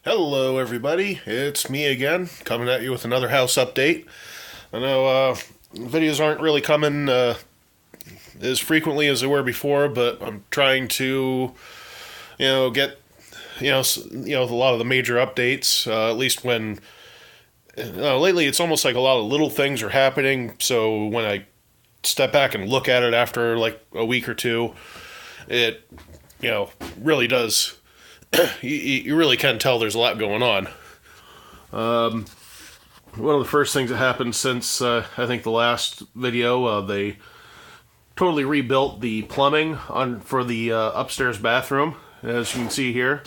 Hello, everybody. It's me again, coming at you with another house update. I know videos aren't really coming as frequently as they were before, but I'm trying to, get, a lot of the major updates. At least when lately, it's almost like a lot of little things are happening. So when I step back and look at it after like a week or two, it, really does. You really can tell there's a lot going on. One of the first things that happened since I think the last video, they totally rebuilt the plumbing for the upstairs bathroom, as you can see here.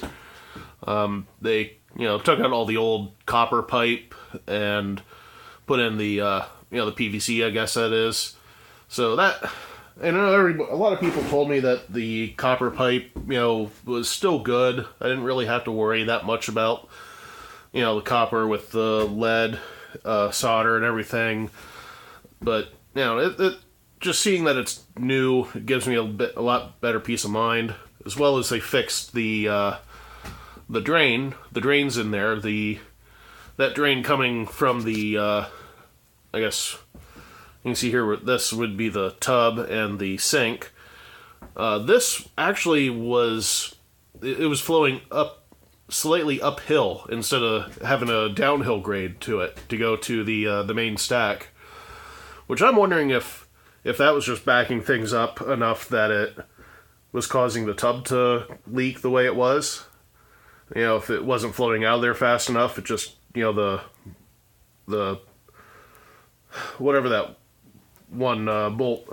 They took out all the old copper pipe and put in the the PVC, I guess that is. So that. And a lot of people told me that the copper pipe, was still good. I didn't really have to worry that much about, the copper with the lead, solder and everything. But, it just seeing that it's new, it gives me a lot better peace of mind. As well as they fixed the drain. The drain's in there. That drain coming from the, I guess. You can see here, this would be the tub and the sink. This actually was flowing up, slightly uphill instead of having a downhill grade to it to go to the main stack. Which I'm wondering if that was just backing things up enough that it was causing the tub to leak the way it was. If it wasn't flowing out of there fast enough, it just, the whatever that one bolt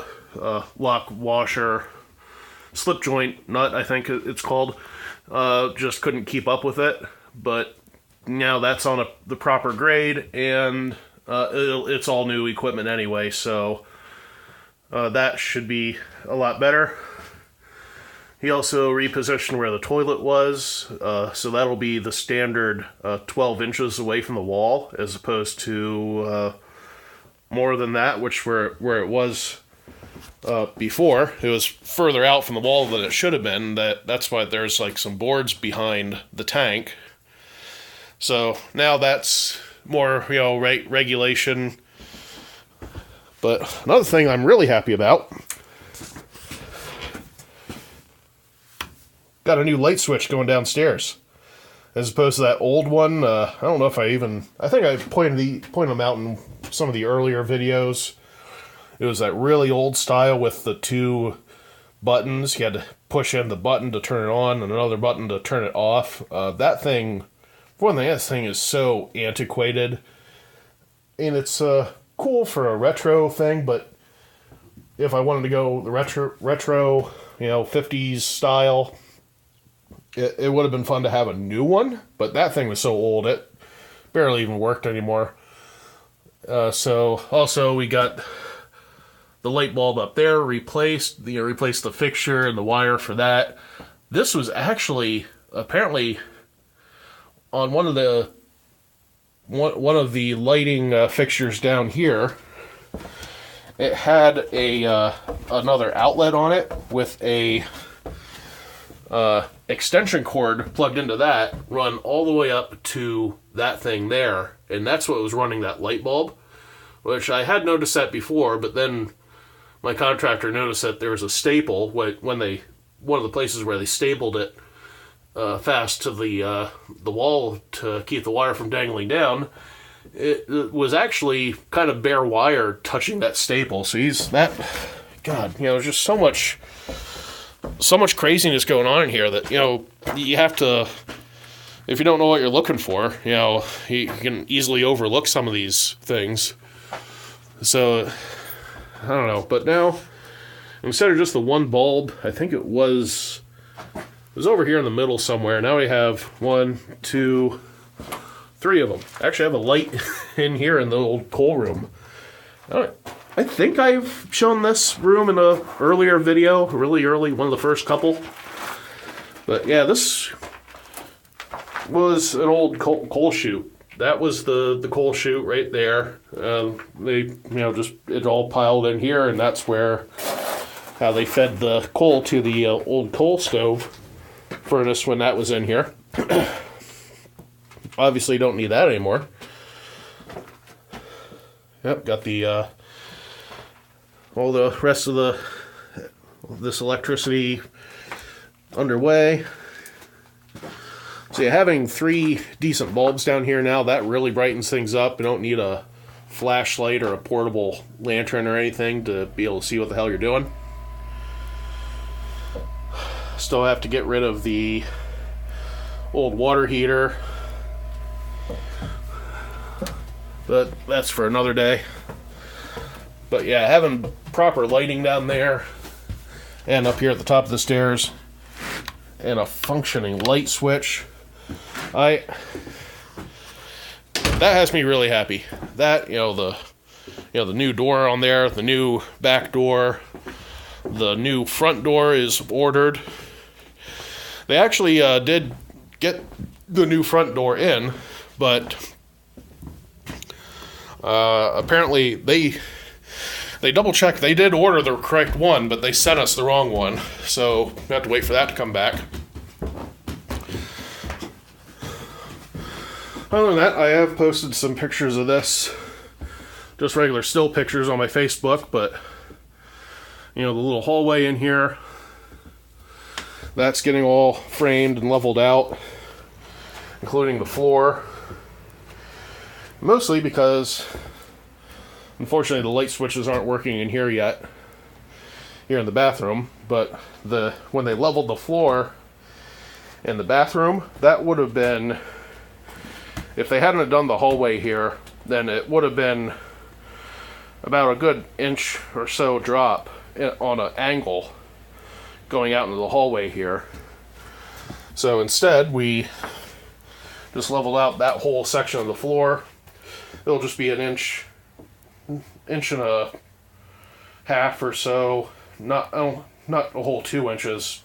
lock washer slip joint nut, I think it's called, just couldn't keep up with it. But now that's on the proper grade, and it's all new equipment anyway, so that should be a lot better. He also repositioned where the toilet was, so that'll be the standard 12 inches away from the wall, as opposed to more than that, which where it was before. It was further out from the wall than it should have been. That's why there's like some boards behind the tank. So now that's more regulation. But another thing I'm really happy about, got a new light switch going downstairs, as opposed to that old one. I don't know if I think I pointed them out in some of the earlier videos. It was that really old style with the two buttons. You had to push in the button to turn it on and another button to turn it off. That thing, for one thing, that thing is so antiquated. And it's cool for a retro thing, but if I wanted to go the retro 50s style, it would have been fun to have a new one, but that thing was so old it barely even worked anymore. So also we got the light bulb up there replaced. Replaced the fixture and the wire for that. This was actually apparently on one of the lighting fixtures down here. It had another outlet on it with a extension cord plugged into that, run all the way up to that thing there, and that's what was running that light bulb, which I had noticed that before, but then my contractor noticed that there was a staple one of the places where they stapled it fast to the wall to keep the wire from dangling down. It was actually kind of bare wire touching that staple. So there's just so much craziness going on in here that, you have to, if you don't know what you're looking for, you can easily overlook some of these things. So, I don't know. But now, instead of just the one bulb, I think it was over here in the middle somewhere. Now we have 1, 2, 3 of them. Actually, I have a light in here in the old coal room. I think I've shown this room in a earlier video, really early, one of the first couple. But yeah, this was an old coal chute. That was the coal chute right there. They, just it all piled in here, and that's how they fed the coal to the old coal stove furnace when that was in here. obviously don't need that anymore. Yep, got the all the rest of this electricity underway. So yeah, having 3 decent bulbs down here now, that really brightens things up. You don't need a flashlight or a portable lantern or anything to be able to see what the hell you're doing. Still have to get rid of the old water heater, but that's for another day. But yeah, having proper lighting down there and up here at the top of the stairs and a functioning light switch, that has me really happy. That, the new door on there, the new back door, the new front door is ordered. They actually did get the new front door in, but apparently they double-checked. They did order the correct one, but they sent us the wrong one, so we have to wait for that to come back. Other than that, I have posted some pictures of this, just regular still pictures on my Facebook, but, the little hallway in here, that's getting all framed and leveled out, including the floor. Mostly because, unfortunately, the light switches aren't working in here yet, here in the bathroom, but when they leveled the floor in the bathroom, that would have been, if they hadn't have done the hallway here, then it would have been about a good inch or so drop on an angle going out into the hallway here. So instead, we just leveled out that whole section of the floor. It'll just be an inch and a half or so, not a whole 2 inches,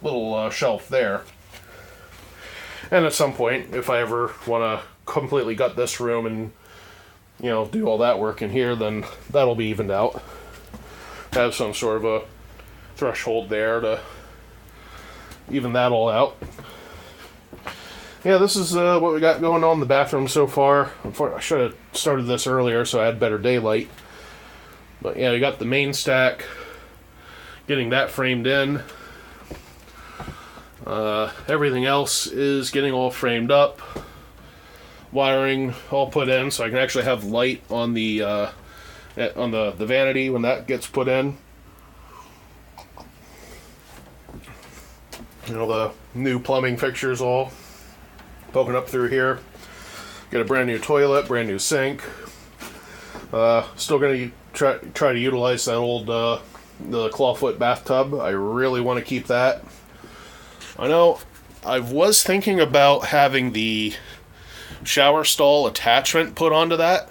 little shelf there. And at some point, if I ever want to completely gut this room and, do all that work in here, then that'll be evened out. Have some sort of a threshold there to even that all out. Yeah, this is what we got going on in the bathroom so far. I should have started this earlier so I had better daylight. But yeah, we got the main stack, getting that framed in. Everything else is getting all framed up. Wiring all put in so I can actually have light on the vanity when that gets put in. The new plumbing fixtures all poking up through here. Got a brand new toilet, brand new sink. Still going to try to utilize that old the clawfoot bathtub. I really want to keep that. I know I was thinking about having the shower stall attachment put onto that,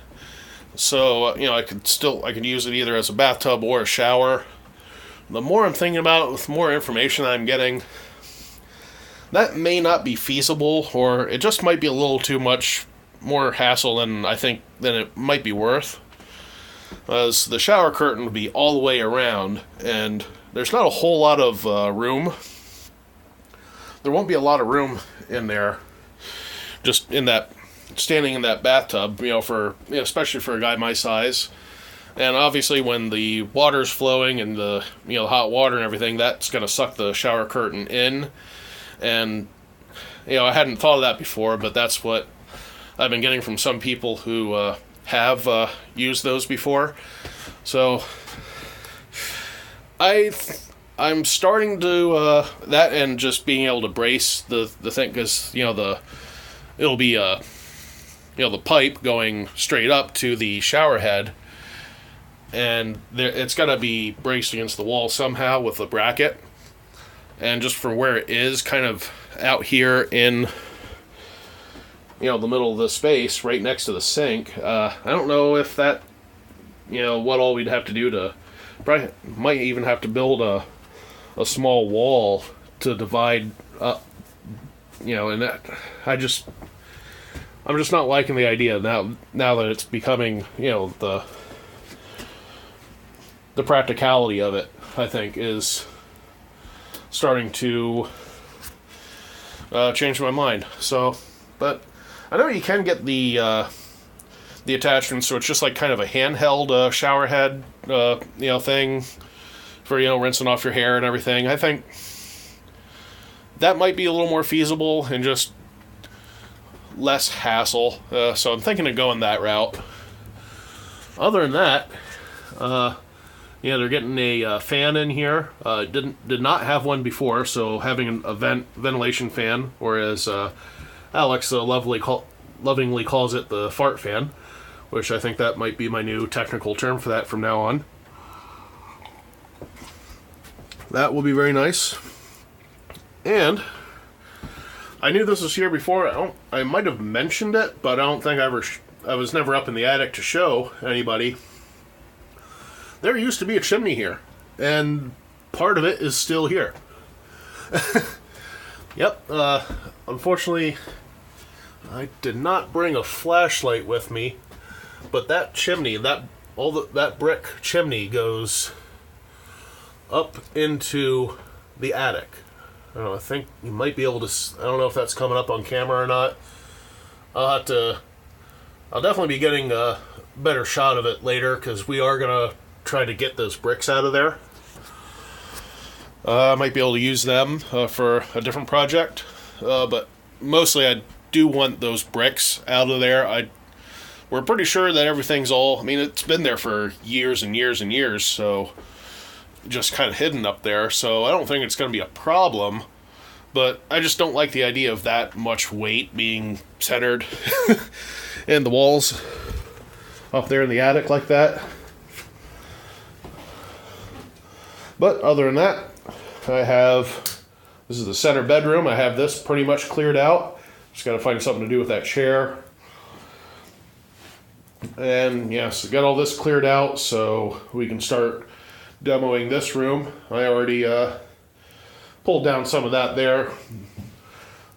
so I could use it either as a bathtub or a shower. The more I'm thinking about it, with more information I'm getting, that may not be feasible, or it just might be a little too much more hassle than it might be worth. As the shower curtain would be all the way around, and there's not a whole lot of room. There won't be a lot of room in there, just standing in that bathtub, especially for a guy my size. And obviously when the water's flowing and the hot water and everything, that's going to suck the shower curtain in. And I hadn't thought of that before, but that's what I've been getting from some people who have used those before. So I'm starting to that, and just being able to brace the thing, because it'll be the pipe going straight up to the shower head, and it's got to be braced against the wall somehow with a bracket. And just from where it is, kind of out here in the middle of the space, right next to the sink, I don't know if that, what all we'd have to do to, probably might even have to build a small wall to divide up, and that, I'm just not liking the idea now that it's becoming, the practicality of it, I think, is starting to change my mind. So But I know you can get the attachment, so it's just like kind of a handheld shower head, thing for, rinsing off your hair and everything. I think that might be a little more feasible and just less hassle. So I'm thinking of going that route. Other than that, they're getting a fan in here. Did not have one before, so having a ventilation fan, or as Alex lovingly calls it, the fart fan, which I think that might be my new technical term for that from now on. That will be very nice. And I knew this was here before. I might have mentioned it, but I don't think I was never up in the attic to show anybody. There used to be a chimney here, and part of it is still here. Yep. Unfortunately, I did not bring a flashlight with me, but that chimney, that brick chimney goes up into the attic. I don't know, I think you might be able to. I don't know if that's coming up on camera or not. I'll definitely be getting a better shot of it later, because we are gonna try to get those bricks out of there. I might be able to use them for a different project, but mostly I do want those bricks out of there. We're pretty sure that everything's it's been there for years and years and years, so just kind of hidden up there, so I don't think it's going to be a problem, but I just don't like the idea of that much weight being centered in the walls up there in the attic like that. But other than that, this is the center bedroom. I have this pretty much cleared out. Just got to find something to do with that chair. And yes, got all this cleared out so we can start demoing this room. I already pulled down some of that there.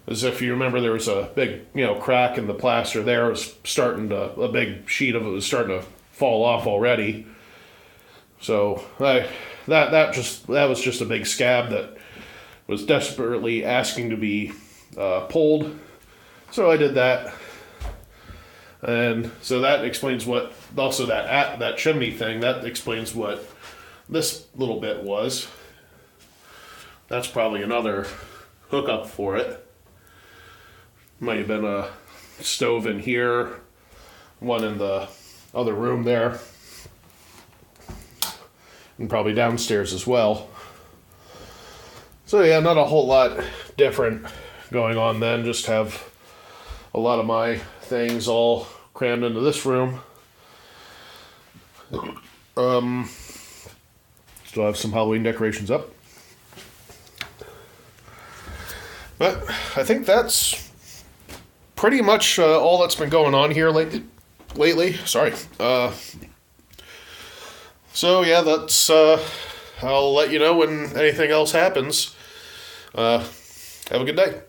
As if you remember, there was a big, crack in the plaster there. It was a big sheet of it was starting to fall off already. So that was just a big scab that was desperately asking to be pulled. So I did that. And so that explains what, also that chimney thing, that explains what this little bit was. That's probably another hookup for it. Might have been a stove in here, one in the other room there, and probably downstairs as well. So yeah, not a whole lot different going on then. Just have a lot of my things all crammed into this room. Still have some Halloween decorations up. But I think that's pretty much all that's been going on here lately. Sorry. So yeah, that's I'll let you know when anything else happens. Have a good day.